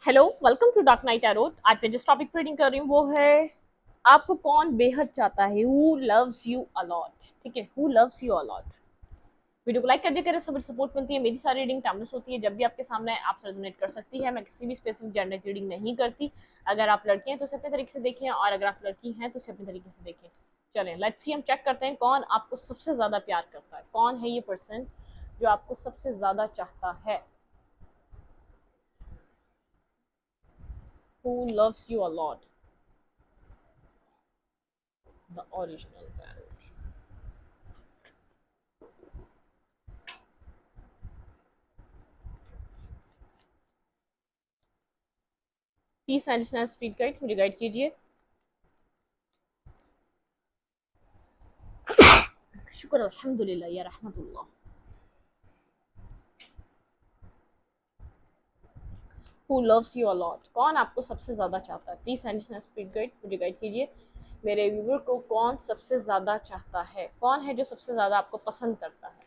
Hello, welcome to dark night एरोट। आज मैं जिस टॉपिक पर रीडिंग कर रही हूँ वो है आपको कौन बेहद चाहता है, हु लव्स यू अलॉट। ठीक है, who loves you a lot. Video को लाइक कर दिया करें, सब सपोर्ट मिलती है। मेरी सारी रीडिंग टाइमलेस होती है, जब भी आपके सामने आप रेजोनेट कर सकती है। मैं किसी भी स्पेसिफिक जेंडर की रीडिंग नहीं करती। अगर आप लड़के हैं तो उसे अपने तरीके से देखें, और अगर आप लड़की हैं तो उसे अपने तरीके से देखें। चलें, लेट्स सी, हम चेक करते हैं कौन आपको सबसे ज्यादा प्यार करता है। कौन है ये पर्सन जो आपको सबसे ज्यादा चाहता है? Who loves you a lot, the original parent. 30 additional speed guide मुझे गाइड कीजिए। शुक्र अल्हम्दुलिल्लाह या रहमतुल्लाह। हु लव्स यू अलॉट, कौन आपको सबसे ज्यादा चाहता है? प्लीज एडिशनल स्पीड गाइड मुझे गाइड कीजिए। मेरे व्यूवर को कौन सबसे ज्यादा चाहता है? कौन है जो सबसे ज्यादा आपको पसंद करता है?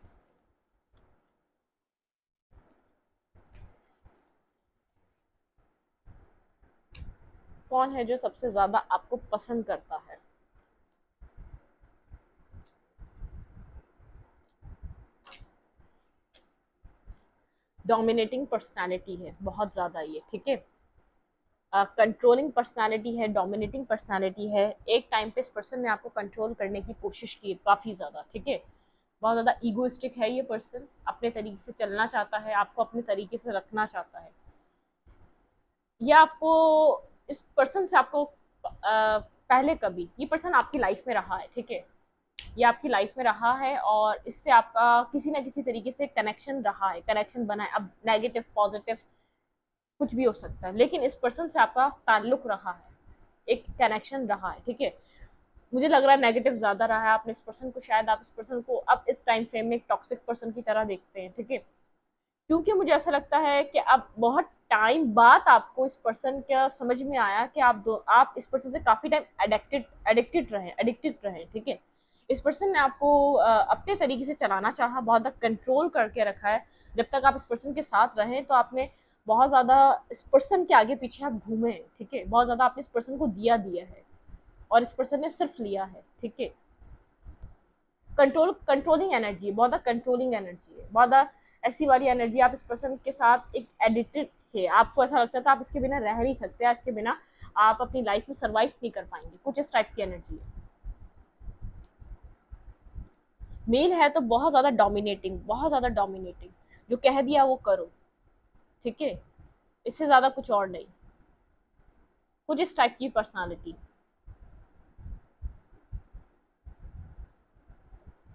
कौन है जो सबसे ज्यादा आपको पसंद करता है? डोमिनेटिंग पर्सनालिटी है बहुत ज्यादा ये, ठीक है। कंट्रोलिंग पर्सनालिटी है, डोमिनेटिंग पर्सनालिटी है। एक टाइम पे इस पर्सन ने आपको कंट्रोल करने की कोशिश की काफी ज्यादा, ठीक है। बहुत ज्यादा ईगोइस्टिक है ये पर्सन, अपने तरीके से चलना चाहता है, आपको अपने तरीके से रखना चाहता है। या आपको इस पर्सन से आपको पहले कभी ये पर्सन आपकी लाइफ में रहा है, ठीक है। ये आपकी लाइफ में रहा है और इससे आपका किसी ना किसी तरीके से कनेक्शन रहा है, कनेक्शन बना है। अब नेगेटिव पॉजिटिव कुछ भी हो सकता है, लेकिन इस पर्सन से आपका ताल्लुक रहा है, एक कनेक्शन रहा है, ठीक है। मुझे लग रहा है नेगेटिव ज्यादा रहा है। आपने इस पर्सन को, शायद आप इस पर्सन को अब इस टाइम फ्रेम में एक टॉक्सिक पर्सन की तरह देखते हैं, ठीक है। क्योंकि मुझे ऐसा लगता है कि अब बहुत टाइम बाद आपको इस पर्सन का समझ में आया कि आप इस पर्सन से काफी टाइम एडिक्टेड रहे, ठीक है। इस पर्सन ने आपको अपने तरीके से चलाना चाहा, बहुत ज़्यादा कंट्रोल करके रखा है। जब तक आप इस पर्सन के साथ रहें तो आपने बहुत ज़्यादा इस पर्सन के आगे पीछे आप घूमे, ठीक है। बहुत ज़्यादा आपने इस पर्सन को दिया दिया है और इस पर्सन ने सिर्फ लिया है, ठीक है। कंट्रोलिंग एनर्जी है, बहुत ज़्यादा कंट्रोलिंग एनर्जी है, बहुत ज़्यादा ऐसी वाली एनर्जी। आप इस पर्सन के साथ एक एडिक्टेड थे, आपको ऐसा लगता था आप इसके बिना रह नहीं सकते, इसके बिना आप अपनी लाइफ में सर्वाइव नहीं कर पाएंगे, कुछ इस टाइप की एनर्जी है। मेल है तो बहुत ज़्यादा डोमिनेटिंग, बहुत ज़्यादा डोमिनेटिंग, जो कह दिया वो करो, ठीक है। इससे ज़्यादा कुछ और नहीं, कुछ इस टाइप की पर्सनालिटी।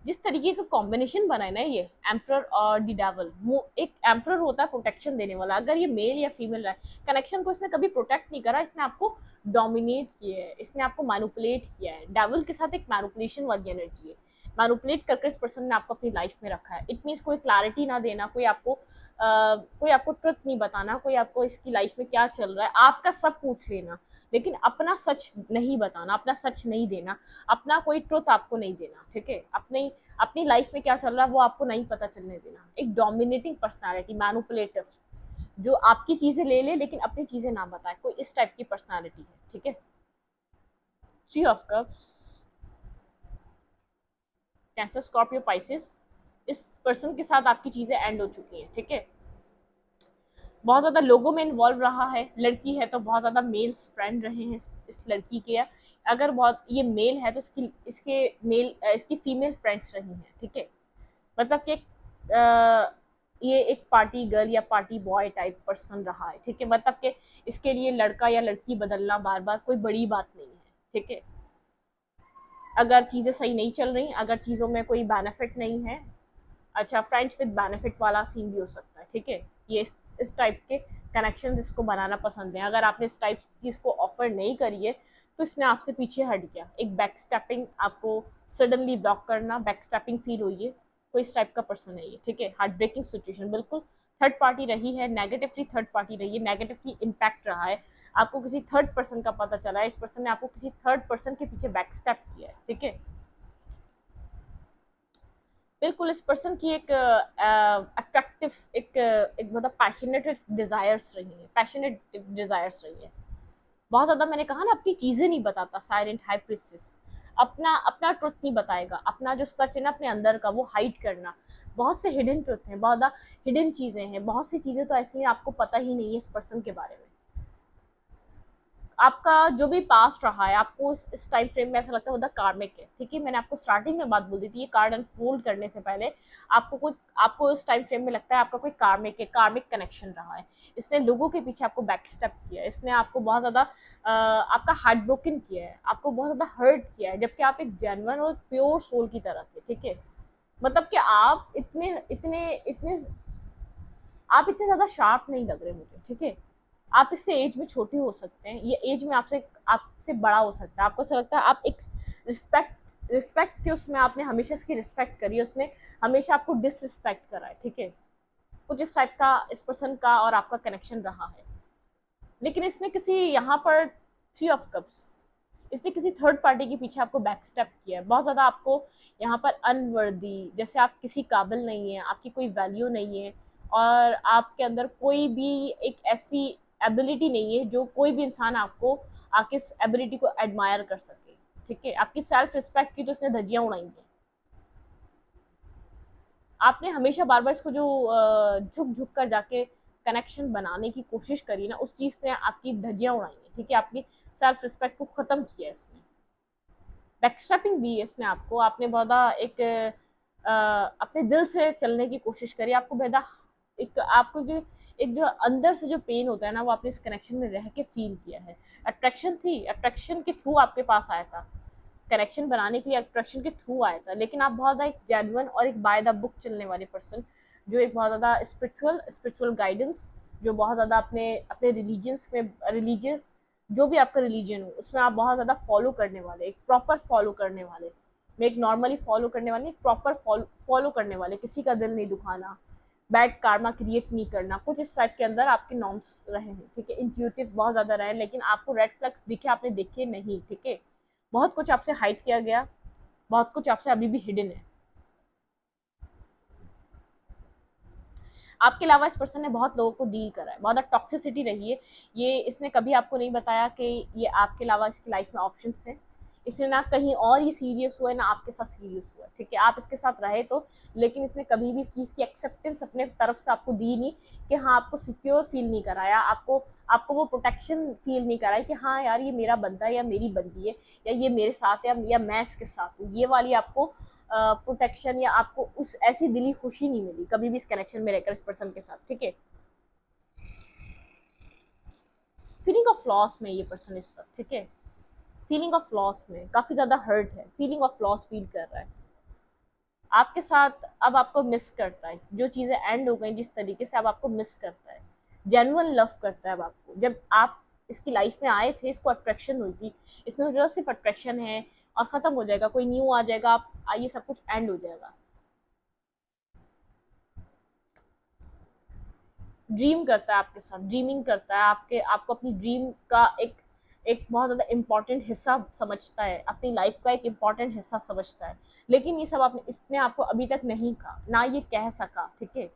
जिस तरीके का कॉम्बिनेशन बना है ना ये एम्प्रर और दी डेविल, वो एक एम्प्रर होता है प्रोटेक्शन देने वाला। अगर ये मेल या फीमेल रहा है, कनेक्शन को इसने कभी प्रोटेक्ट नहीं करा, इसने आपको डोमिनेट किया है, इसने आपको मैनिपुलेट किया है। डेविल के साथ एक मैनिपुलेशन वाली एनर्जी है। मैनिपुलेट करके इस पर्सन ने आपको अपनी लाइफ में रखा है। इट मीन्स कोई क्लैरिटी ना देना, कोई आपको ट्रुथ नहीं बताना, कोई आपको इसकी लाइफ में क्या चल रहा है, आपका सब पूछ लेना, लेकिन अपना सच नहीं बताना, अपना सच नहीं देना, अपना कोई ट्रुथ आपको नहीं देना, ठीक है। अपनी अपनी लाइफ में क्या चल रहा है वो आपको नहीं पता चलने देना। एक डोमिनेटिंग पर्सनालिटी, मैनिपुलेटिव, जो आपकी चीजें ले ले लेकिन अपनी चीजें ना बताए, कोई इस टाइप की पर्सनालिटी है, ठीक है। Three of cups, cancer, Scorpio, Pisces. इस पर्सन के साथ आपकी चीजें एंड हो चुकी हैं, ठीक है। बहुत ज्यादा लोगों में इन्वॉल्व रहा है। लड़की है तो बहुत ज्यादा मेल्स फ्रेंड रहे हैं इस लड़की के। अगर बहुत ये मेल है तो इसकी फीमेल फ्रेंड्स रही हैं, ठीक है। मतलब कि ये एक पार्टी गर्ल या पार्टी बॉय टाइप पर्सन रहा है, ठीक है। मतलब कि इसके लिए लड़का या लड़की बदलना बार बार कोई बड़ी बात नहीं है, ठीक है। अगर चीज़ें सही नहीं चल रही, अगर चीज़ों में कोई बेनिफिट नहीं है, अच्छा, फ्रेंड्स विद बेनिफिट वाला सीन भी हो सकता है, ठीक है। ये इस टाइप के कनेक्शन इसको बनाना पसंद है। अगर आपने इस टाइप की इसको ऑफर नहीं करी है तो इसने आपसे पीछे हट गया। एक बैक स्टेपिंग, आपको सडनली ब्लॉक करना, बैक स्टेपिंग फील हुई है। कोई इस टाइप का पर्सन है ये, ठीक है। हार्ट ब्रेकिंग सिचुएशन, बिल्कुल थर्ड पार्टी रही है, नेगेटिवली थर्ड पार्टी रही है, नेगेटिवली इम्पैक्ट रहा है। आपको किसी थर्ड पर्सन का पता चला है, इस पर्सन ने आपको किसी थर्ड पर्सन के पीछे बैक स्टेप किया है, ठीक है। बिल्कुल इस पर्सन की एक अट्रैक्टिव एक मतलब पैशनेट डिजायर्स रही है, पैशनेट डिजायर्स रही है बहुत ज्यादा। मैंने कहा ना अपनी चीजें नहीं बताता, साइलेंट हाई प्रिस्टेस, अपना अपना ट्रुथ नहीं बताएगा, अपना जो सच है ना अपने अंदर का वो हाइड करना। बहुत से हिडन ट्रुथ हैं, बहुत ज्यादा हिडन चीजें हैं, बहुत सी चीजें तो ऐसी हैं आपको पता ही नहीं है इस पर्सन के बारे में। आपका जो भी पास्ट रहा है आपको इस टाइम फ्रेम में ऐसा लगता है वो कार्मिक है, ठीक है। मैंने आपको स्टार्टिंग में बात बोल दी थी, ये कार्ड अनफोल्ड करने से पहले आपको इस टाइम फ्रेम में लगता है आपका कोई कार्मिक है, कार्मिक कनेक्शन रहा है। इसने लोगों के पीछे आपको बैक स्टेप किया है, इसने आपको बहुत ज्यादा आपका हार्ट ब्रोकन किया है, आपको बहुत ज्यादा हर्ट किया है, जबकि आप एक जेन्युइन और प्योर सोल की तरह थे, ठीक है। मतलब कि आप इतने इतने इतने आप इतने ज्यादा शार्प नहीं लग रहे मुझे, ठीक है। आप इससे एज में छोटे हो सकते हैं, ये एज में आपसे आपसे बड़ा हो सकता है। आपको ऐसा लगता है आप एक रिस्पेक्ट के उसमें आपने हमेशा इसकी रिस्पेक्ट करी है, उसने हमेशा आपको डिसरिस्पेक्ट करा है, ठीक है। कुछ इस टाइप का इस पर्सन का और आपका कनेक्शन रहा है। लेकिन इसने किसी यहाँ पर 3 ऑफ कप्स, इसने किसी थर्ड पार्टी के पीछे आपको बैक स्टेप किया है, बहुत ज्यादा आपको यहाँ पर अनवर्दी, जैसे आप किसी काबिल नहीं है, आपकी कोई वैल्यू नहीं है, और आपके अंदर कोई भी एक ऐसी एबिलिटी नहीं है जो कोई भी इंसान आपको आके इस एबिलिटी को एडमायर कर सके, ठीक है। आपकी सेल्फ रिस्पेक्ट की तो इसने धज्जियां उड़ाई हैं। आपने हमेशा बार बार इसको जो झुक झुक कर जाके कनेक्शन बनाने की कोशिश करी ना, उस चीज ने आपकी धज्जियां उड़ाई हैं, ठीक है। आपकी सेल्फ रिस्पेक्ट को खत्म किया इसने, बैकस्ट्रैपिंग दी है इसने आपको। आपने बहुत एक अपने दिल से चलने की कोशिश करी, आपको बेदा एक आपको जो एक जो अंदर से जो पेन होता है ना वो आपने इस कनेक्शन में रह के फील किया है। अट्रैक्शन थी, अट्रैक्शन के थ्रू आपके पास आया था, कनेक्शन बनाने के लिए अट्रैक्शन के थ्रू आया था। लेकिन आप बहुत ज़्यादा एक जेन्युइन और एक बाय द बुक चलने वाले पर्सन, जो एक बहुत ज़्यादा स्पिरिचुअल गाइडेंस, जो बहुत ज़्यादा अपने अपने रिलीजन्स में रिलीजन जो भी आपका रिलीजन हो उसमें आप बहुत ज़्यादा फॉलो करने वाले, एक प्रॉपर फॉलो करने वाले। मैं एक नॉर्मली फॉलो करने वाले, एक प्रॉपर फॉलो करने वाले, किसी का दिल नहीं दुखाना, बैड कार्मा क्रिएट नहीं करना, कुछ इस टाइप के अंदर आपके नॉर्म्स रहे हैं, ठीक है। इंट्यूटिव बहुत ज़्यादा रहे, लेकिन आपको रेड फ्लैग्स दिखे, आपने देखे नहीं, ठीक है। बहुत कुछ आपसे हाइड किया गया, बहुत कुछ आपसे अभी भी हिडन है। आपके अलावा इस पर्सन ने बहुत लोगों को डील करा है, बहुत टॉक्सिसिटी रही है। ये इसने कभी आपको नहीं बताया कि ये आपके अलावा इसकी लाइफ में ऑप्शंस हैं। इसने ना कहीं और ये सीरियस हुआ है ना आपके साथ सीरियस हुआ है, ठीक है। आप इसके साथ रहे तो, लेकिन इसने कभी भी इस चीज़ की एक्सेप्टेंस अपने तरफ से आपको दी नहीं, कि हाँ आपको सिक्योर फील नहीं कराया, आपको आपको वो प्रोटेक्शन फील नहीं कराई कि हाँ यार ये मेरा बंदा है या मेरी बंदी है, या ये मेरे साथ है या मैं इसके साथ हूँ। ये वाली आपको प्रोटेक्शन या आपको उस ऐसी दिली खुशी नहीं मिली कभी भी इस कनेक्शन में रहकर इस पर्सन के साथ, ठीक है। फीलिंग ऑफ लॉस में ये पर्सन इस वक्त, ठीक है। फीलिंग ऑफ लॉस में काफी ज्यादा हर्ट है, फीलिंग ऑफ लॉस फील कर रहा है आपके साथ। अब आपको मिस करता है, जो चीजें एंड हो गई जिस तरीके से अब आपको मिस करता है, जेन्युइन लव करता है अब आपको। जब आप इसकी लाइफ में आए थे इसको अट्रैक्शन हुई थी, इसमें जो सिर्फ अट्रैक्शन है और खत्म हो जाएगा, कोई न्यू आ जाएगा, आप आइए सब कुछ एंड हो जाएगा। ड्रीम करता है आपके साथ, ड्रीमिंग करता है आपके आपको अपनी ड्रीम का एक बहुत ज़्यादा इम्पॉर्टेंट हिस्सा समझता है, अपनी लाइफ का एक इम्पॉर्टेंट हिस्सा समझता है। लेकिन ये सब आपने इसने आपको अभी तक नहीं कहा ना, ये कह सका, ठीक है।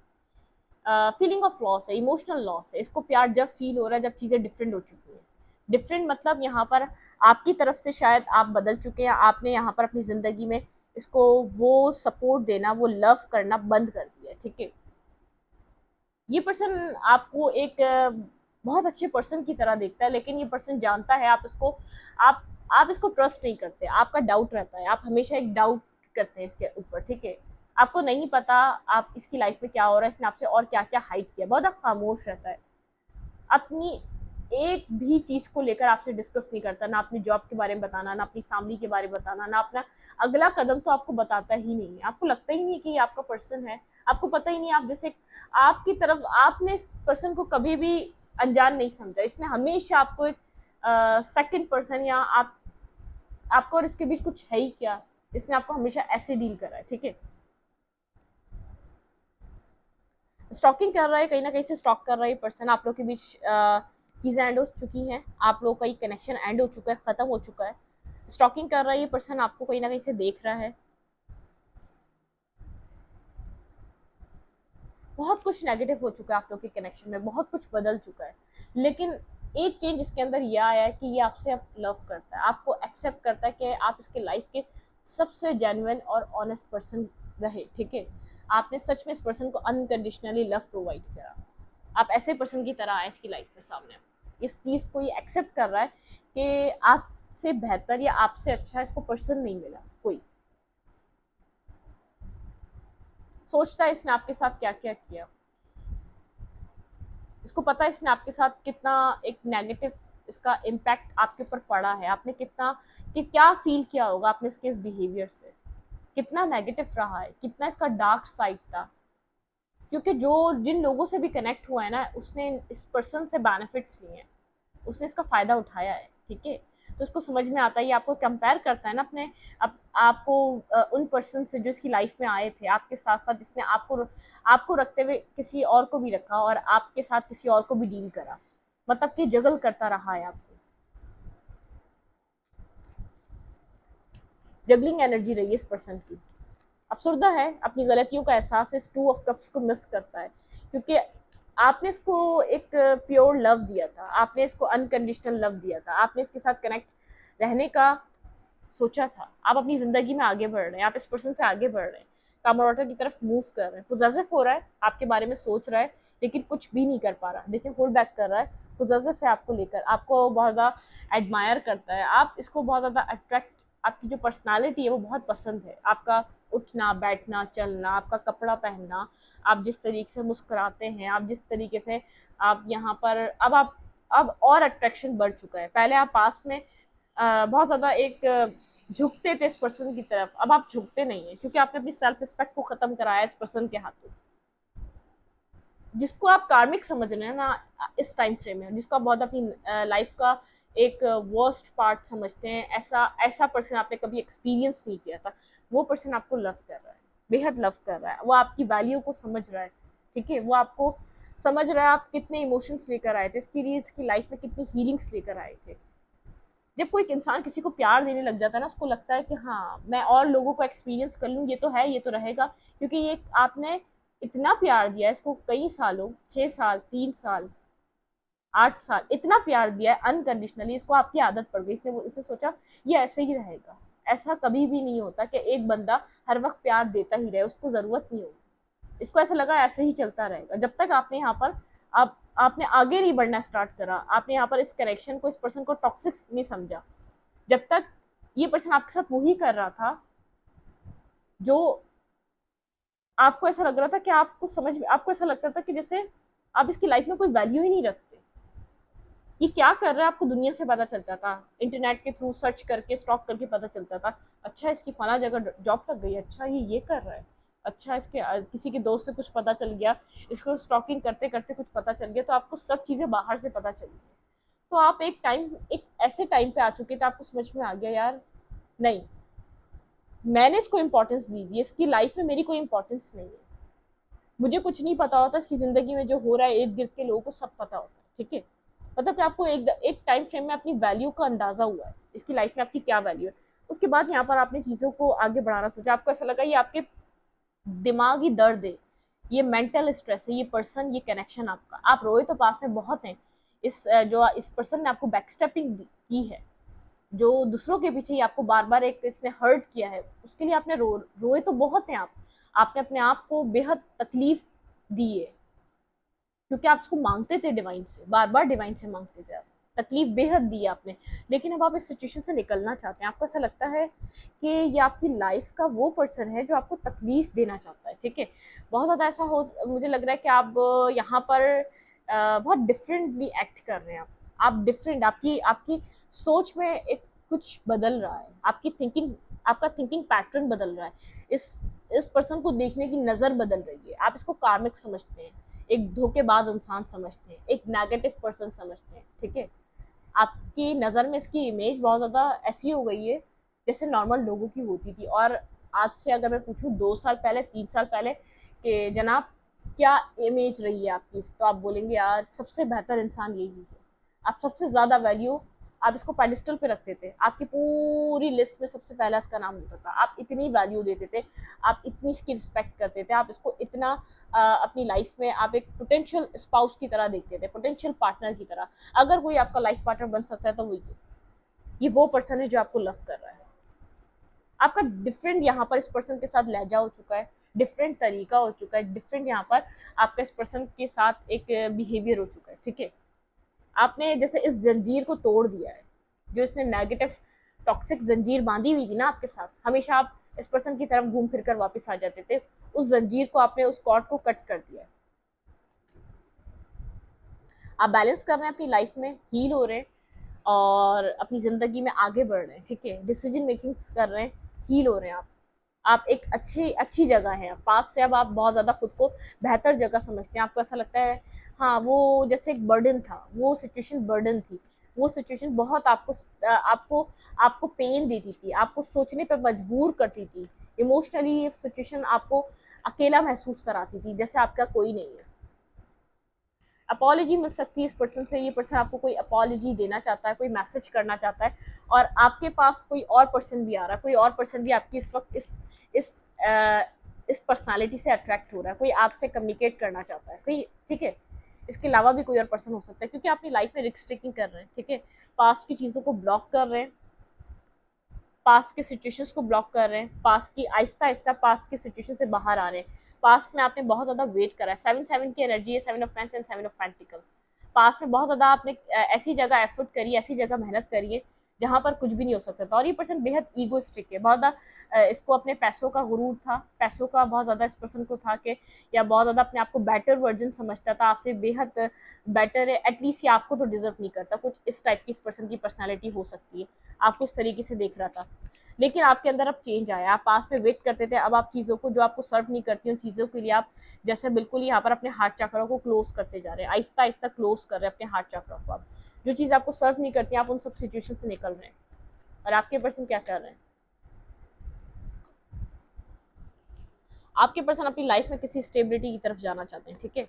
फीलिंग ऑफ लॉस है, इमोशनल लॉस है। इसको प्यार जब फील हो रहा है जब चीज़ें डिफरेंट हो चुकी हैं। डिफरेंट मतलब यहाँ पर आपकी तरफ से शायद आप बदल चुके हैं, आपने यहाँ पर अपनी ज़िंदगी में इसको वो सपोर्ट देना, वो लव करना बंद कर दिया है, ठीक है। ये पर्सन आपको एक बहुत अच्छे पर्सन की तरह देखता है, लेकिन ये पर्सन जानता है आप इसको आप आप इसको ट्रस्ट नहीं करते, आपका डाउट रहता है, आप हमेशा एक डाउट करते हैं इसके ऊपर, ठीक है। आपको नहीं पता आप इसकी लाइफ में क्या हो रहा है, इसने आपसे और क्या क्या हाइड किया, बहुत खामोश रहता है, अपनी एक भी चीज को लेकर आपसे डिस्कस नहीं करता, ना अपनी जॉब के बारे में बताना, ना अपनी फैमिली के बारे में बताना, ना अपना अगला कदम तो आपको बताता ही नहीं है। आपको लगता ही नहीं कि ये आपका पर्सन है, आपको पता ही नहीं, आप जैसे आपकी तरफ आपने इस पर्सन को कभी भी अनजान नहीं समझा, इसने हमेशा आपको एक सेकंड पर्सन या आपको और इसके बीच कुछ है ही क्या, इसने आपको हमेशा ऐसे डील करा है, ठीक है। स्टॉकिंग कर रहा है, कहीं ना कहीं से स्टॉक कर रहा है पर्सन, आप लोग के बीच चीज़ें एंड हो चुकी हैं, आप लोग का एक कनेक्शन एंड हो चुका है, ख़त्म हो चुका है। स्टॉकिंग कर रहा है ये पर्सन, आपको कहीं ना कहीं से देख रहा है। बहुत कुछ नेगेटिव हो चुका है आप लोग के कनेक्शन में, बहुत कुछ बदल चुका है, लेकिन एक चेंज इसके अंदर यह आया है कि ये आपसे अब लव करता है, आपको एक्सेप्ट करता है कि आप इसके लाइफ के सबसे जेन्युइन और ऑनेस्ट पर्सन रहे, ठीक है। आपने सच में इस पर्सन को अनकंडीशनली लव प्रोवाइड करा, आप ऐसे पर्सन की तरह आए इसकी लाइफ में सामने। इस चीज़ को ये एक्सेप्ट कर रहा है कि आपसे बेहतर या आपसे अच्छा इसको पर्सन नहीं मिला कोई। सोचता है इसने आपके साथ क्या क्या किया, इसको पता है इसने आपके साथ कितना एक नेगेटिव इसका इम्पैक्ट आपके ऊपर पड़ा है, आपने कितना कि क्या फील किया होगा आपने इसके इस बिहेवियर से, कितना नेगेटिव रहा है, कितना इसका डार्क साइड था। क्योंकि जो जिन लोगों से भी कनेक्ट हुआ है ना, उसने इस पर्सन से बेनिफिट्स लिए हैं, उसने इसका फ़ायदा उठाया है, ठीक है। तो उसको समझ में आता है, ये आपको कंपेयर करता है ना अपने आपको उन पर्सन से जो इसकी लाइफ में आए थे आपके साथ साथ, इसने आपको रखते हुए किसी और को भी रखा और आपके साथ किसी और को भी डील करा, मतलब कि जगल करता रहा है आपको, जगलिंग एनर्जी रही है इस पर्सन की। अफसरदा है, अपनी गलतियों का एहसास इस टू ऑफ कप्स को मिस करता है, क्योंकि आपने इसको एक प्योर लव दिया था, आपने इसको अनकंडीशनल लव दिया था, आपने इसके साथ कनेक्ट रहने का सोचा था, आप अपनी ज़िंदगी में आगे बढ़ रहे हैं, आप इस पर्सन से आगे बढ़ रहे हैं, कामोराटा की तरफ मूव कर रहे हैं, पोजेसिव हो रहा है, आपके बारे में सोच रहा है, लेकिन कुछ भी नहीं कर पा रहा, देखिए होल्ड बैक कर रहा है, पोजेसिव है आपको लेकर, आपको बहुत ज़्यादा एडमायर करता है, आप इसको बहुत ज़्यादा अट्रैक्ट, आपकी जो पर्सनालिटी है वो बहुत पसंद है, आपका उठना बैठना चलना, आपका कपड़ा पहनना, आप जिस तरीके से मुस्कुराते हैं, आप जिस तरीके से आप यहाँ पर अब और अट्रैक्शन बढ़ चुका है। पहले आप पास में बहुत ज़्यादा एक झुकते थे इस पर्सन की तरफ, अब आप झुकते नहीं है, क्योंकि आपने अपनी सेल्फ रिस्पेक्ट को ख़त्म कराया इस पर्सन के हाथों। जिसको आप कार्मिक समझ रहे हैं ना इस टाइम फ्रेम में, जिसको आप बहुत अपनी लाइफ का एक वर्स्ट पार्ट समझते हैं, ऐसा ऐसा पर्सन आपने कभी एक्सपीरियंस नहीं किया था, वो पर्सन आपको लव कर रहा है, बेहद लव कर रहा है, वो आपकी वैल्यू को समझ रहा है, ठीक है, वो आपको समझ रहा है आप कितने इमोशंस लेकर आए थे इसके लिए, इसकी लाइफ में कितनी हीलिंग्स लेकर आए थे। जब कोई इंसान किसी को प्यार देने लग जाता है ना, उसको लगता है कि हाँ मैं और लोगों को एक्सपीरियंस कर लूँ, ये तो है, ये तो रहेगा, क्योंकि ये आपने इतना प्यार दिया इसको, कई सालों, 6 साल, 3 साल, 8 साल, इतना प्यार दिया है अनकंडीशनली, इसको आपकी आदत पड़ गई, इसने सोचा ये ऐसे ही रहेगा। ऐसा कभी भी नहीं होता कि एक बंदा हर वक्त प्यार देता ही रहे, उसको ज़रूरत नहीं होगी, इसको ऐसा लगा ऐसे ही चलता रहेगा। जब तक आपने यहाँ पर आपने आगे नहीं बढ़ना स्टार्ट करा, आपने यहाँ पर इस कनेक्शन को, इस पर्सन को टॉक्सिक नहीं समझा, जब तक ये पर्सन आपके साथ वही कर रहा था जो आपको ऐसा लग रहा था कि आपको ऐसा लगता था कि जैसे आप इसकी लाइफ में कोई वैल्यू ही नहीं रखते, ये क्या कर रहा है आपको दुनिया से पता चलता था, इंटरनेट के थ्रू सर्च करके स्टॉक करके पता चलता था, अच्छा इसकी फला जगह जॉब लग गई, अच्छा ये कर रहा है, अच्छा इसके किसी के दोस्त से कुछ पता चल गया, इसको स्टॉकिंग करते करते कुछ पता चल गया, तो आपको सब चीज़ें बाहर से पता चल गई। तो आप एक ऐसे टाइम पे आ चुके थे, आपको समझ में आ गया यार नहीं, मैंने इसको इम्पोर्टेंस दी थी, इसकी लाइफ में मेरी कोई इम्पोर्टेंस नहीं है, मुझे कुछ नहीं पता होता, इसकी ज़िंदगी में जो हो रहा है इर्द गिर्द के लोगों को सब पता होता है, ठीक है। मतलब कि आपको एक टाइम फ्रेम में अपनी वैल्यू का अंदाज़ा हुआ है, इसकी लाइफ में आपकी क्या वैल्यू है। उसके बाद यहाँ पर आपने चीज़ों को आगे बढ़ाना सोचा, आपको ऐसा लगा ये आपके दिमागी दर्द है, ये मेंटल स्ट्रेस है, ये पर्सन, ये कनेक्शन आपका, आप रोए तो पास में बहुत हैं, जो इस पर्सन ने आपको बैकस्टेपिंग की है, जो दूसरों के पीछे ही आपको बार बार एक इसने हर्ट किया है, उसके लिए आपने रोए तो बहुत हैं आप, आपने अपने आप को बेहद तकलीफ दी है, क्योंकि आप उसको मांगते थे डिवाइन से, बार बार डिवाइन से मांगते थे आप, तकलीफ बेहद दी आपने, लेकिन अब आप इस सिचुएशन से निकलना चाहते हैं, आपको ऐसा लगता है कि ये आपकी लाइफ का वो पर्सन है जो आपको तकलीफ देना चाहता है, ठीक है। बहुत ज़्यादा ऐसा हो, मुझे लग रहा है कि आप यहाँ पर बहुत डिफरेंटली एक्ट कर रहे हैं, आप डिफरेंट, आपकी आपकी सोच में एक कुछ बदल रहा है, आपका थिंकिंग पैटर्न बदल रहा है, इस पर्सन को देखने की नज़र बदल रही है, आप इसको कार्मिक समझते हैं, एक धोखेबाज इंसान समझते हैं, एक नेगेटिव पर्सन समझते हैं, ठीक है। आपकी नज़र में इसकी इमेज बहुत ज़्यादा ऐसी हो गई है जैसे नॉर्मल लोगों की होती थी, और आज से अगर मैं पूछूं 2 साल पहले, 3 साल पहले कि जनाब क्या इमेज रही है आपकी, तो आप बोलेंगे यार सबसे बेहतर इंसान यही है, आप सबसे ज़्यादा वैल्यू आप इसको पेडिस्टल पे रखते थे, आपकी पूरी लिस्ट में सबसे पहला इसका नाम होता था, आप इतनी वैल्यू देते थे, आप इतनी इसकी रिस्पेक्ट करते थे, आप इसको इतना अपनी लाइफ में आप एक पोटेंशियल स्पाउस की तरह देखते थे, पोटेंशियल पार्टनर की तरह। अगर कोई आपका लाइफ पार्टनर बन सकता है तो ये वो पर्सन है जो आपको लव कर रहा है। आपका डिफरेंट यहाँ पर इस पर्सन के साथ लहजा हो चुका है, डिफरेंट तरीका हो चुका है, डिफरेंट यहाँ पर आपका इस पर्सन के साथ एक बिहेवियर हो चुका है, ठीक है। आपने जैसे इस जंजीर को तोड़ दिया है, जो इसने नेगेटिव टॉक्सिक जंजीर बांधी हुई थी ना आपके साथ, हमेशा आप इस पर्सन की तरफ घूम फिर कर वापस आ जाते थे, उस जंजीर को आपने, उस कॉर्ड को कट कर दिया है। आप बैलेंस कर रहे हैं अपनी लाइफ में, हील हो रहे हैं और अपनी ज़िंदगी में आगे बढ़ रहे हैं, ठीक है। डिसीजन मेकिंग कर रहे हैं, हील हो रहे हैं आप एक अच्छी अच्छी जगह है। पास से अब आप बहुत ज़्यादा खुद को बेहतर जगह समझते हैं। आपको ऐसा लगता है हाँ, वो जैसे एक बर्डन था, वो सिचुएशन बर्डन थी, वो सिचुएशन बहुत आपको आपको पेन देती थी, आपको सोचने पर मजबूर करती थी। इमोशनली ये सिचुएशन आपको अकेला महसूस कराती थी, जैसे आपका कोई नहीं है। अपॉलॉजी मिल सकती है इस पर्सन से, ये पर्सन आपको कोई अपॉलॉजी देना चाहता है, कोई मैसेज करना चाहता है, और आपके पास कोई और पर्सन भी आ रहा है, कोई और पर्सन भी आपकी इस वक्त इस इस पर्सनालिटी से अट्रैक्ट हो रहा है, कोई आपसे कम्युनिकेट करना चाहता है, कोई, ठीक है। इसके अलावा भी कोई और पर्सन हो सकता है, क्योंकि आप अपनी लाइफ में रिस्क टेकिंग कर रहे हैं, ठीक है। पास्ट की चीज़ों को ब्लॉक कर रहे हैं, पास्ट के सिचुएशंस को ब्लॉक कर रहे हैं, पास्ट की आहिस्ता आहिस्ता पास्ट की सिचुएशन से बाहर आ रहे हैं। पास्ट में आपने बहुत ज़्यादा वेट करा है, 7-7 की एनर्जी है, 7 of pents and 7 of pentacle. Past में बहुत ज़्यादा आपने ऐसी जगह एफर्ट करी, ऐसी जगह मेहनत करी है जहाँ पर कुछ भी नहीं हो सकता था। और ये पर्सन बेहद ईगोइस्टिक है, बहुत ज़्यादा इसको अपने पैसों का गुरूर था, पैसों का बहुत ज़्यादा इस पर्सन को था कि, या बहुत ज़्यादा अपने आप को बेटर वर्जन समझता था, आपसे बेहद बेटर है, एटलीस्ट ये आपको तो डिजर्व नहीं करता। कुछ इस टाइप की इस पर्सन की पर्सनैलिटी हो सकती है, आपको इस तरीके से देख रहा था। लेकिन आपके अंदर अब चेंज आया, आप पास में वेट करते थे, अब आप चीज़ों को जो आपको सर्व नहीं करती उन चीज़ों के लिए आप जैसे बिल्कुल यहाँ पर अपने हार्ट चक्रों को क्लोज करते जा रहे हैं, आहिस्ता आहिस्ता क्लोज कर रहे हैं अपने हार्ट चक्रों को। आप जो चीज़ आपको सर्व नहीं करती, आप उन सब सिचुएशन से निकल रहे हैं। और आपके पर्सन क्या कर रहे हैं, आपके पर्सन अपनी लाइफ में किसी स्टेबिलिटी की तरफ जाना चाहते हैं, ठीक है।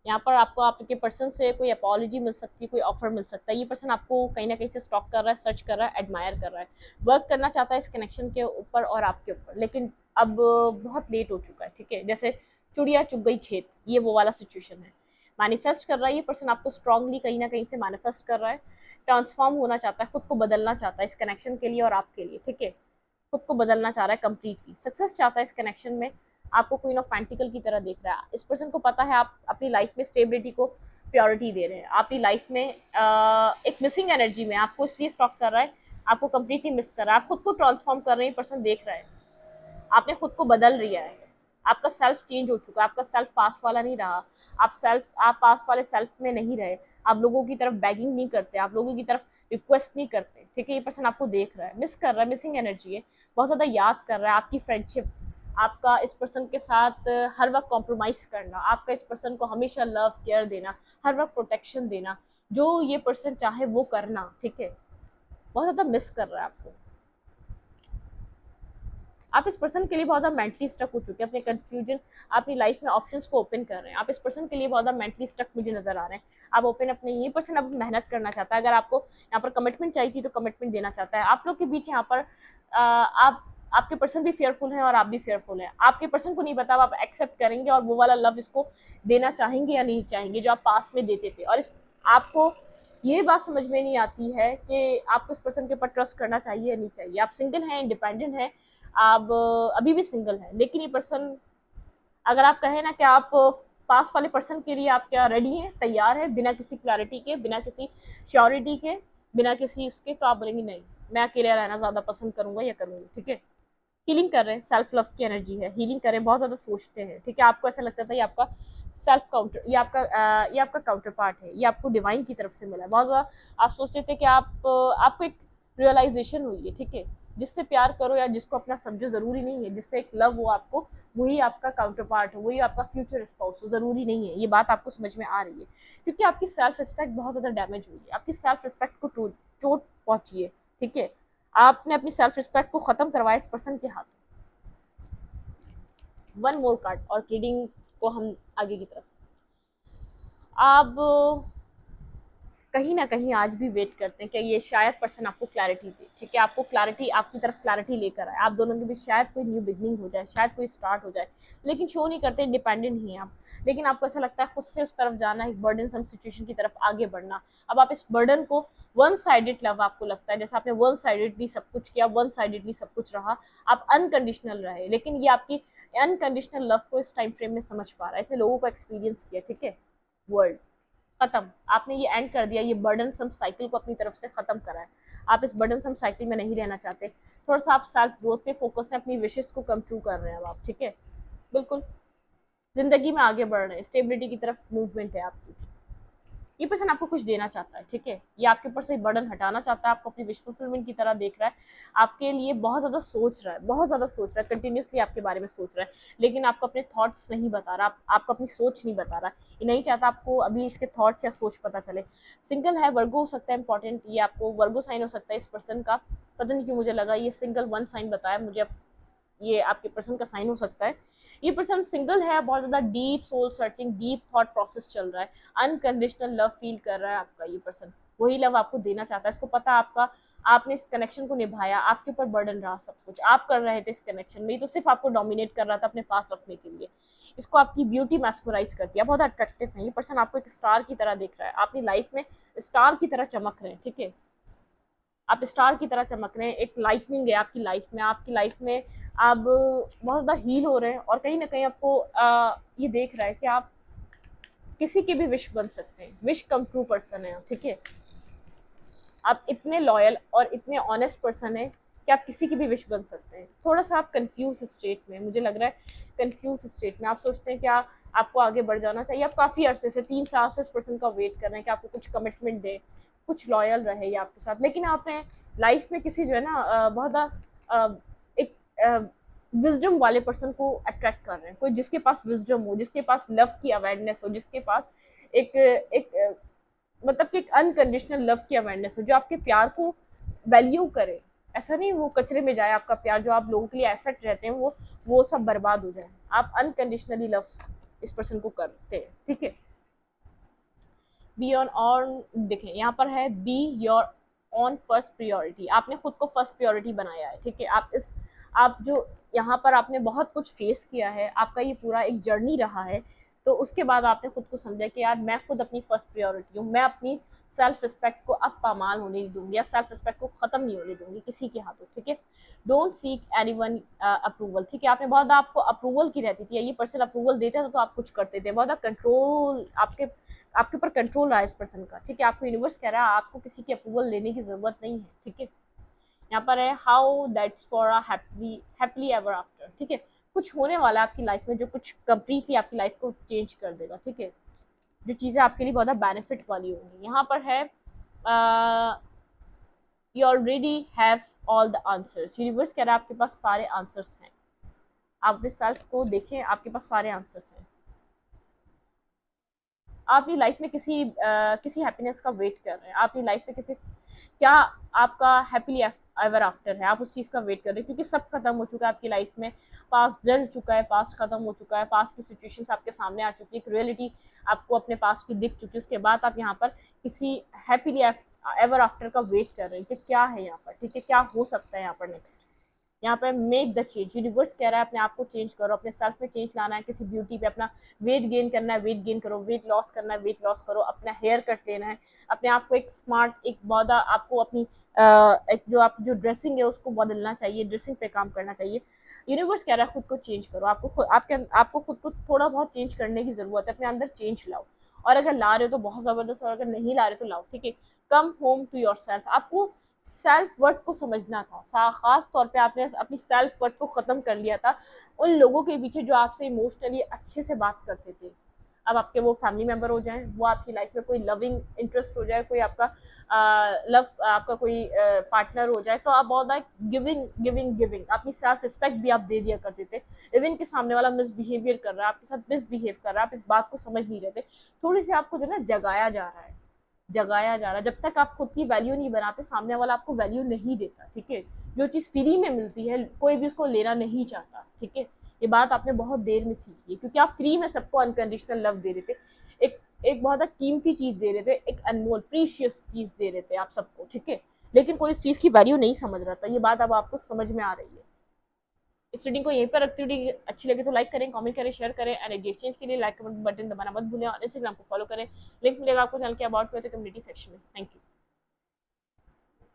यहाँ पर आपको आपके पर्सन से कोई अपॉलॉजी मिल सकती है, कोई ऑफर मिल सकता है। ये पर्सन आपको कहीं ना कहीं से स्टॉक कर रहा है, सर्च कर रहा है, एडमायर कर रहा है, वर्क करना चाहता है इस कनेक्शन के ऊपर और आपके ऊपर, लेकिन अब बहुत लेट हो चुका है, ठीक है। जैसे चुड़िया चुग गई खेत, ये वो वाला सिचुएशन है। मैनिफेस्ट कर रहा है ये पर्सन आपको स्ट्रांगली, कहीं ना कहीं से मैनिफेस्ट कर रहा है, ट्रांसफॉर्म होना चाहता है, खुद को बदलना चाहता है इस कनेक्शन के लिए और आपके लिए, ठीक है। खुद को बदलना चाह रहा है कंप्लीटली, सक्सेस चाहता है इस कनेक्शन में, आपको क्वीन ऑफ पेंटिकल की तरह देख रहा है। इस पर्सन को पता है आप अपनी लाइफ में स्टेबिलिटी को प्योरिटी दे रहे हैं, आप अपनी लाइफ में एक मिसिंग एनर्जी में आपको इसलिए स्टॉक कर रहा है, आपको कंप्लीटली मिस कर रहा है, आप खुद को ट्रांसफॉर्म कर रहे हैं, पर्सन देख रहा है, आपने खुद को बदल लिया है, आपका सेल्फ चेंज हो चुका है, आपका सेल्फ पास्ट वाला नहीं रहा, आप पास्ट वाले सेल्फ में नहीं रहे, आप लोगों की तरफ बैगिंग नहीं करते, आप लोगों की तरफ रिक्वेस्ट नहीं करते, ठीक है। ये पर्सन आपको देख रहा है, मिस कर रहा है, मिसिंग एनर्जी है, बहुत ज़्यादा याद कर रहा है आपकी फ्रेंडशिप, आपका इस पर्सन के साथ हर वक्त कॉम्प्रोमाइज़ करना, आपका इस पर्सन को हमेशा लव केयर देना, हर वक्त प्रोटेक्शन देना, जो ये पर्सन चाहे वो करना, ठीक है। बहुत ज़्यादा मिस कर रहा है आपको। आप इस पर्सन के लिए बहुत ज़्यादा मेंटली स्टक हो चुके हैं, अपने कंफ्यूजन, अपनी लाइफ में ऑप्शंस को ओपन कर रहे हैं। आप इस पर्सन के लिए बहुत ज़्यादा मेंटली स्टक मुझे नजर आ रहे हैं, आप ओपन अपने, ये पर्सन अब मेहनत करना चाहता है, अगर आपको यहाँ पर कमिटमेंट चाहिए थी तो कमिटमेंट देना चाहता है। आप लोग के बीच यहाँ पर आप, आपके पर्सन भी फेयरफुल हैं और आप भी फेयरफुल हैं, आपके पर्सन को नहीं पता आप एक्सेप्ट करेंगे और वो वाला लव इसको देना चाहेंगे या नहीं चाहेंगे जो आप पास्ट में देते थे। और इस आपको ये बात समझ में नहीं आती है कि आपको इस पर्सन के ऊपर ट्रस्ट करना चाहिए या नहीं चाहिए। आप सिंगल हैं, इंडिपेंडेंट हैं, आप अभी भी सिंगल हैं, लेकिन ये पर्सन, अगर आप कहें ना कि आप पास वाले पर्सन के लिए आप क्या रेडी हैं, तैयार हैं, बिना किसी क्लैरिटी के, बिना किसी श्योरिटी के, बिना किसी उसके, तो आप बोलेंगे नहीं, मैं अकेले रहना ज़्यादा पसंद करूंगा या करूँगी, ठीक है। हीलिंग कर रहे हैं, सेल्फ लव की एनर्जी है, हीलिंग कर रहे हैं, बहुत ज़्यादा सोचते हैं, ठीक है। आपको ऐसा लगता था ये आपका सेल्फ काउंटर, ये आपका काउंटर पार्ट है, ये आपको डिवाइन की तरफ से मिला है। बहुत ज़्यादा आप सोचते थे कि आपको एक रियलाइजेशन हुई है, ठीक है। जिससे प्यार करो या जिसको अपना समझो, ज़रूरी नहीं है, जिससे एक लव हो आपको, वही आपका काउंटर पार्ट हो, वही आपका फ्यूचर स्पाउस हो, ज़रूरी नहीं है। ये बात आपको समझ में आ रही है, क्योंकि आपकी सेल्फ रिस्पेक्ट बहुत ज़्यादा डैमेज हुई है, आपकी सेल्फ रिस्पेक्ट को चोट पहुंची है, ठीक है। आपने अपनी सेल्फ रिस्पेक्ट को खत्म करवाया इस पर्सन के हाथ। वन मोर कार्ड और रीडिंग को हम आगे की तरफ। अब कहीं ना कहीं आज भी वेट करते हैं कि ये शायद पर्सन आपको क्लैरिटी दे, ठीक है, आपको क्लैरिटी, आपकी तरफ क्लैरिटी लेकर आए, आप दोनों के बीच शायद कोई न्यू बिगनिंग हो जाए, शायद कोई स्टार्ट हो जाए, लेकिन शो नहीं करते, इंडिपेंडेंट ही हैं आप। लेकिन आपको ऐसा लगता है खुद से उस तरफ जाना, एक बर्डन सम सिचुएशन की तरफ आगे बढ़ना। अब आप इस बर्डन को, वन साइडेड लव आपको लगता है, जैसे आपने वन साइडेडली सब कुछ किया, वन साइडेडली सब कुछ रहा, आप अनकंडीशनल रहे, लेकिन ये आपकी अनकंडीशनल लव को इस टाइम फ्रेम में समझ पा रहा है, इतने लोगों को एक्सपीरियंस किया, ठीक है, वर्ल्ड खत्म, आपने ये एंड कर दिया, ये बर्डन सम साइकिल को अपनी तरफ से खत्म करा है, आप इस बर्डन सम साइकिल में नहीं रहना चाहते, थोड़ा सा आप सेल्फ ग्रोथ पे फोकस है, अपनी विशेष को कम ट्रू कर रहे हैं अब आप, ठीक है, बिल्कुल जिंदगी में आगे बढ़ रहे हैं, स्टेबिलिटी की तरफ मूवमेंट है आपकी। ये पर्सन आपको कुछ देना चाहता है, ठीक है, ये आपके ऊपर से बर्डन हटाना चाहता है, आपको अपनी विश फुलफिलमेंट की तरह देख रहा है, आपके लिए बहुत ज़्यादा सोच रहा है, बहुत ज़्यादा सोच रहा है, कंटिन्यूसली आपके बारे में सोच रहा है, लेकिन आपको अपने थॉट्स नहीं बता रहा, आपको अपनी सोच नहीं बता रहा, ये नहीं चाहता आपको अभी इसके थॉट्स या सोच पता चले। सिंगल है, वर्गो हो सकता है इंपॉर्टेंट, ये आपको वर्गो साइन हो सकता है इस पर्सन का, पता नहीं क्यों मुझे लगा ये सिंगल वन साइन बताया मुझे, ये आपके पर्सन का साइन हो सकता है। ये पर्सन सिंगल है, बहुत ज़्यादा deep soul searching, deep thought process चल रहा है, अनकंडीशनल लव फील कर रहा है आपका ये पर्सन, वही लव आपको देना चाहता है, इसको पता आपका, आपने इस कनेक्शन को निभाया, आपके ऊपर बर्डन रहा, सब कुछ आप कर रहे थे इस कनेक्शन में, ये तो सिर्फ आपको डोमिनेट कर रहा था अपने पास रखने के लिए, इसको आपकी ब्यूटी मैस्मराइज करती है, बहुत अट्रैक्टिव है ये पर्सन, आपको एक स्टार की तरह देख रहा है, अपनी लाइफ में स्टार की तरह चमक रहे हैं, ठीक है, आप स्टार की तरह चमक रहे हैं, एक लाइटनिंग है आपकी लाइफ में, आपकी लाइफ में आप बहुत ज़्यादा हील हो रहे हैं, और कहीं ना कहीं आपको ये देख रहा है कि आप किसी के भी विश बन सकते हैं, विश कम ट्रू पर्सन है, ठीक है, आप इतने लॉयल और इतने ऑनेस्ट पर्सन है कि आप किसी की भी विश बन सकते हैं। थोड़ा सा आप कंफ्यूज स्टेट में, मुझे लग रहा है कंफ्यूज स्टेट में, आप सोचते हैं क्या आपको आगे बढ़ जाना चाहिए, आप काफ़ी अरसे से 3 साल से इस पर्सन का वेट कर रहे हैं कि आपको कुछ कमिटमेंट दे, कुछ लॉयल रहे ये आपके साथ, लेकिन आपने लाइफ में किसी जो है ना बहुत एक विजडम वाले पर्सन को अट्रैक्ट कर रहे हैं, कोई जिसके पास विजडम हो, जिसके पास लव की अवेयरनेस हो, जिसके पास एक एक मतलब कि एक अनकंडीशनल लव की अवेयरनेस हो, जो आपके प्यार को वैल्यू करे, ऐसा नहीं वो कचरे में जाए आपका प्यार, जो आप लोगों के लिए एफर्ट रहते हैं वो सब बर्बाद हो जाए, आप अनकंडीशनली लव इस पर्सन को करते हैं, ठीक है। बी ऑन ऑन, देखें यहाँ पर है be your on first priority, आपने खुद को फर्स्ट प्रियोरिटी बनाया है, ठीक है, आप जो यहाँ पर आपने बहुत कुछ फेस किया है, आपका ये पूरा एक जर्नी रहा है, तो उसके बाद आपने खुद को समझा कि यार मैं खुद अपनी फर्स्ट प्रियोरिटी हूँ, मैं अपनी सेल्फ रिस्पेक्ट को अब पामाल होने नहीं दूंगी, या सेल्फ रिस्पेक्ट को खत्म नहीं होने दूंगी किसी के हाथों, ठीक है, डोंट सीक एनीवन अप्रूवल, ठीक है, आपने बहुत आपको अप्रूवल की रहती थी, ये पर्सन अप्रूवल देता था तो आप कुछ करते थे, बहुत कंट्रोल आपके ऊपर कंट्रोल रहा है इस पर्सन का, ठीक है, आपको यूनिवर्स कह रहा है आपको किसी की अप्रूवल लेने की जरूरत नहीं है, ठीक है। यहाँ पर है how that's for a happily ever after, ठीक है, कुछ होने वाला है आपकी लाइफ में जो कुछ कंप्लीटली आपकी लाइफ को चेंज कर देगा, ठीक है, जो चीज़ें आपके लिए बहुत बेनिफिट वाली होंगी। यहाँ पर है you already have all the answers, universe कह रहा है आपके पास सारे आंसर्स हैं, आप अपने सेल्फ को देखें, आपके पास सारे आंसर्स हैं, आप अपनी लाइफ में किसी हैप्पीनेस का वेट कर रहे हैं, आप अपनी लाइफ में क्या आपका हैप्पीली एवर आफ्टर है, आप उस चीज़ का वेट कर रहे हैं, क्योंकि सब खत्म हो चुका है आपकी लाइफ में, पास्ट जल चुका है, पास्ट खत्म हो चुका है, पास्ट की सिचुएशंस आपके सामने आ चुकी है, एक रियलिटी आपको अपने पास्ट की दिख चुकी है, उसके बाद आप यहाँ पर किसी हैप्पीली एवर आफ्टर का वेट कर रहे हैं कि क्या है यहाँ पर, ठीक है, क्या हो सकता है यहाँ पर नेक्स्ट। यहाँ पे मेक द चेंज, यूनिवर्स कह रहा है अपने आप को चेंज करो, अपने सेल्फ में चेंज लाना है, किसी ब्यूटी पे अपना वेट गेन करना है, वेट गेन करो, वेट लॉस करना है, वेट लॉस करो, अपना हेयर कट लेना है, अपने आप को एक स्मार्ट, एक बहुत आपको अपनी एक जो ड्रेसिंग है उसको बदलना चाहिए, ड्रेसिंग पे काम करना चाहिए, यूनिवर्स कह रहा है खुद को चेंज करो, आपको खुद को थोड़ा बहुत चेंज करने की जरूरत है, अपने अंदर चेंज लाओ, और अगर ला रहे हो तो बहुत ज़बरदस्त, और अगर नहीं ला रहे तो लाओ, ठीक है, come home to yourself, आपको सेल्फ वर्थ को समझना था, खास तौर पे आपने अपनी सेल्फ वर्थ को ख़त्म कर लिया था उन लोगों के पीछे जो आपसे इमोशनली अच्छे से बात करते थे, अब आपके वो फैमिली मेम्बर हो जाएं, वो आपकी लाइफ में कोई लविंग इंटरेस्ट हो जाए, कोई आपका लव आपका कोई पार्टनर हो जाए, तो आप बहुत गिविंग गिविंग गिविंग, अपनी सेल्फ रिस्पेक्ट भी आप दे दिया करते थे, इवन के सामने वाला मिसबिहेवियर कर रहा है आपके साथ, मिसबिहेव कर रहा है, आप इस बात को समझ नहीं रहे थे, थोड़ी सी आपको जो ना जगाया जा रहा है, जब तक आप खुद की वैल्यू नहीं बनाते सामने वाला आपको वैल्यू नहीं देता, ठीक है, जो चीज़ फ्री में मिलती है कोई भी उसको लेना नहीं चाहता, ठीक है, ये बात आपने बहुत देर में सीखी है, क्योंकि आप फ्री में सबको अनकंडीशनल लव दे रहे थे, एक एक बहुत कीमती चीज दे रहे थे, एक अनमोल प्रीशियस चीज दे रहे थे आप सबको, ठीक है, लेकिन कोई इस चीज की वैल्यू नहीं समझ रहा था। ये बात अब आपको समझ में आ रही है। इस रीडिंग को यहीं पर रखती हूँ। अच्छी लगे तो लाइक करें, कमेंट करें, शेयर करें, एंड एक्सचेंज के लिए लाइक कमेंट बटन दबाना मत भूलें, और इंस्टाग्राम को फॉलो करें। लिंक मिलेगा आपको चैनल के अबाउट पे, तो कम्युनिटी सेक्शन में। Thank you.